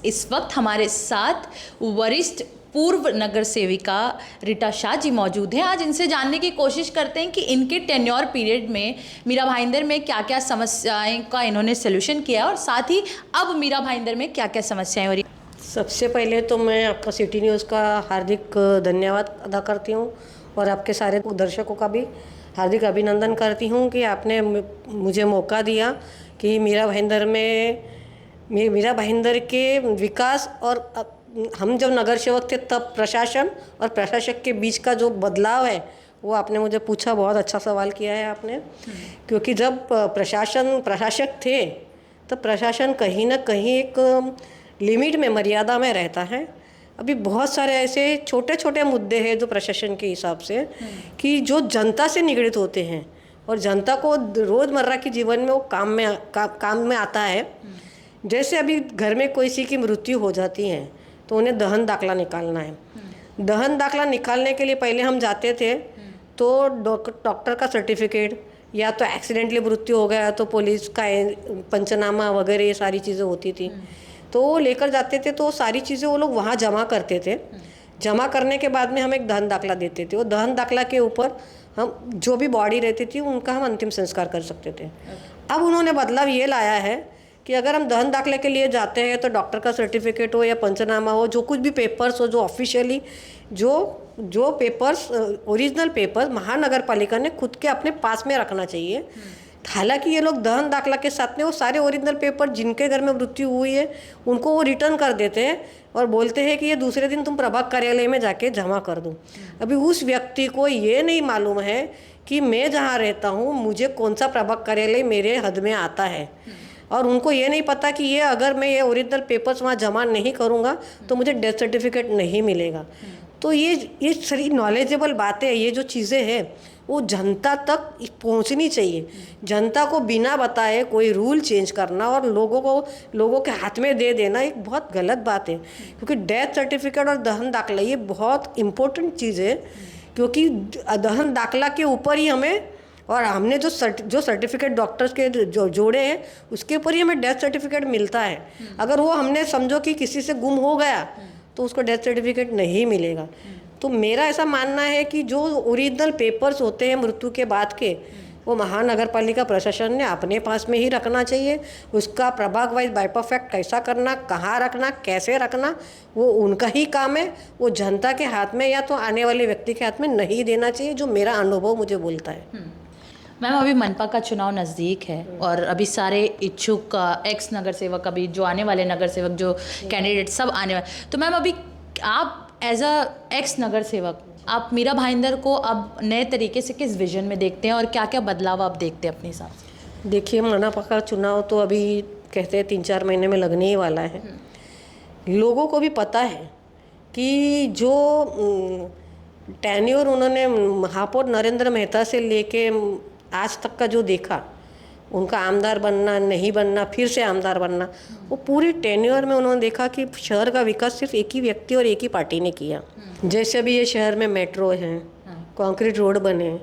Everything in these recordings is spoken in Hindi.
इस वक्त हमारे साथ वरिष्ठ पूर्व नगर सेविका रीटा शाह जी मौजूद हैं। आज इनसे जानने की कोशिश करते हैं कि इनके टेन्योर पीरियड में मीरा भाईंदर में क्या क्या समस्याएं का इन्होंने सोल्यूशन किया और साथ ही अब मीरा भाईंदर में क्या क्या समस्याएं हो रही। सबसे पहले तो मैं आपका सिटी न्यूज़ का हार्दिक धन्यवाद अदा करती हूँ और आपके सारे दर्शकों का भी हार्दिक अभिनंदन करती हूँ कि आपने मुझे मौका दिया कि मीरा भाईंदर के विकास और हम जब नगर सेवक थे तब प्रशासन और प्रशासक के बीच का जो बदलाव है वो आपने मुझे पूछा। बहुत अच्छा सवाल किया है आपने, क्योंकि जब प्रशासक थे तब प्रशासन कहीं ना कहीं एक लिमिट में, मर्यादा में रहता है। अभी बहुत सारे ऐसे छोटे छोटे मुद्दे हैं जो प्रशासन के हिसाब से कि जो जनता से निगड़ित होते हैं और जनता को रोज़मर्रा के जीवन में वो काम में आता है। जैसे अभी घर में किसी की मृत्यु हो जाती है तो उन्हें दहन दाखला निकालना है। दहन दाखला निकालने के लिए पहले हम जाते थे तो डॉक्टर का सर्टिफिकेट, या तो एक्सीडेंटली मृत्यु हो गया तो पुलिस का पंचनामा वगैरह ये सारी चीज़ें होती थी, तो वो लेकर जाते थे। तो सारी चीज़ें वो लोग वहाँ जमा करते थे। जमा करने के बाद में हम एक दहन दाखला देते थे। वो दहन दाखला के ऊपर हम जो भी बॉडी रहती थी उनका हम अंतिम संस्कार कर सकते थे। अब उन्होंने बदलाव ये लाया है कि अगर हम दहन दाखले के लिए जाते हैं तो डॉक्टर का सर्टिफिकेट हो या पंचनामा हो, जो कुछ भी पेपर्स हो, जो ऑफिशियली जो पेपर्स, ओरिजिनल पेपर्स महानगर पालिका ने खुद के अपने पास में रखना चाहिए। हालांकि ये लोग दहन दाखला के साथ में वो सारे ओरिजिनल पेपर जिनके घर में मृत्यु हुई है उनको वो रिटर्न कर देते हैं और बोलते हैं कि ये दूसरे दिन तुम प्रभाग कार्यालय में जाके जमा कर दो। अभी उस व्यक्ति को ये नहीं मालूम है कि मैं जहाँ रहता हूँ मुझे कौन सा प्रभाग कार्यालय मेरे हद में आता है, और उनको ये नहीं पता कि ये अगर मैं ये ओरिजिनल पेपर्स वहाँ जमा नहीं करूँगा तो मुझे डेथ सर्टिफिकेट नहीं मिलेगा। तो ये सारी नॉलेजेबल बातें, ये जो चीज़ें हैं वो जनता तक पहुंचनी चाहिए। जनता को बिना बताए कोई रूल चेंज करना और लोगों के हाथ में दे देना एक बहुत गलत बात है, क्योंकि डेथ सर्टिफिकेट और दहन दाखला ये बहुत इम्पोर्टेंट चीज़ है। क्योंकि दहन दाखला के ऊपर ही हमें, और हमने जो सर्टिफिकेट डॉक्टर्स के जो जोड़े हैं उसके ऊपर ही हमें डेथ सर्टिफिकेट मिलता है। अगर वो हमने समझो कि किसी से गुम हो गया तो उसको डेथ सर्टिफिकेट नहीं मिलेगा। तो मेरा ऐसा मानना है कि जो ओरिजिनल पेपर्स होते हैं मृत्यु के बाद के, वो महानगर पालिका प्रशासन ने अपने पास में ही रखना चाहिए। उसका प्रभाग वाइज बाय परफेक्ट कैसा करना, कहाँ रखना, कैसे रखना, वो उनका ही काम है। वो जनता के हाथ में या तो आने वाले व्यक्ति के हाथ में नहीं देना चाहिए, जो मेरा अनुभव मुझे बोलता है। मैम, अभी मनपा का चुनाव नज़दीक है और अभी सारे इच्छुक एक्स नगर सेवक, अभी जो आने वाले नगर सेवक, जो कैंडिडेट सब आने वाले, तो मैम अभी आप एज अ एक्स नगर सेवक आप मीरा भाईंदर को अब नए तरीके से किस विजन में देखते हैं और क्या क्या बदलाव आप देखते हैं अपने हिसाब से? देखिए, मनपा का चुनाव तो अभी कहते हैं 3-4 महीने में लगने ही वाला है। लोगों को भी पता है कि जो टेन्योर उन्होंने महापौर नरेंद्र मेहता से लेके आज तक का जो देखा, उनका आमदार बनना, नहीं बनना, फिर से आमदार बनना, वो पूरी टेन्योर में उन्होंने देखा कि शहर का विकास सिर्फ एक ही व्यक्ति और एक ही पार्टी ने किया। जैसे अभी ये शहर में मेट्रो है, कंक्रीट रोड बने,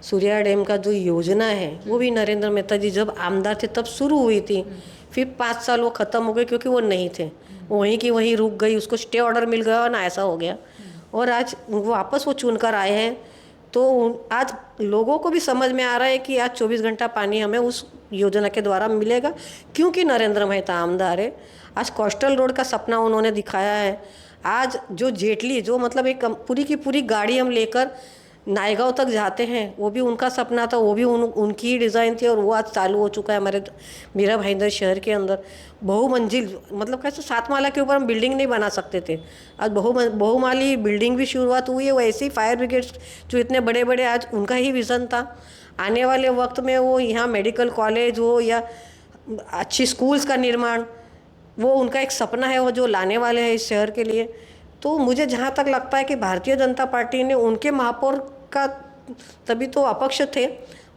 सूर्या डैम का जो योजना है वो भी नरेंद्र मेहता जी जब आमदार थे तब शुरू हुई थी। फिर 5 साल वो ख़त्म हो गए क्योंकि वो नहीं थे, वहीं की वहीं रुक गई, उसको स्टे ऑर्डर मिल गया और ना ऐसा हो गया। और आज वापस वो चुनकर आए हैं, तो आज लोगों को भी समझ में आ रहा है कि आज 24 घंटा पानी हमें उस योजना के द्वारा मिलेगा, क्योंकि नरेंद्र मेहता आमदार है। आज कोस्टल रोड का सपना उन्होंने दिखाया है। आज जो जेटली, जो मतलब एक पूरी की पूरी गाड़ी हम लेकर नायगांव तक जाते हैं, वो भी उनका सपना था, वो भी उनकी ही डिज़ाइन थी, और वो आज चालू हो चुका है हमारे मीरा भाईंदर शहर के अंदर। बहुमंजिल, मतलब कैसे 7 माला के ऊपर हम बिल्डिंग नहीं बना सकते थे, आज बहुमाली बिल्डिंग भी शुरुआत हुई है। वैसे ही फायर ब्रिगेड जो इतने बड़े बड़े, आज उनका ही विज़न था। आने वाले वक्त में वो यहाँ मेडिकल कॉलेज हो या अच्छी स्कूल्स का निर्माण, वो उनका एक सपना है, वो जो लाने वाले हैं इस शहर के लिए। तो मुझे जहाँ तक लगता है कि भारतीय जनता पार्टी ने उनके महापौर का, तभी तो अपक्ष थे,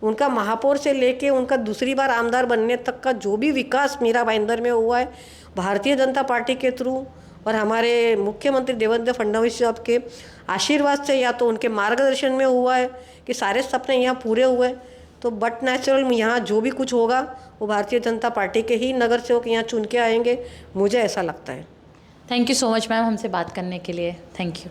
उनका महापौर से लेके उनका दूसरी बार आमदार बनने तक का जो भी विकास मीरा भाईंदर में हुआ है, भारतीय जनता पार्टी के थ्रू और हमारे मुख्यमंत्री देवेंद्र फडणवीस साहब के आशीर्वाद से या तो उनके मार्गदर्शन में हुआ है कि सारे सपने यहाँ पूरे हुए। तो बट नेचुरल यहाँ जो भी कुछ होगा वो भारतीय जनता पार्टी के ही नगर सेवक यहाँ चुन के आएंगे, मुझे ऐसा लगता है। Thank you so much ma'am हमसे बात करने के लिए, थैंक यू।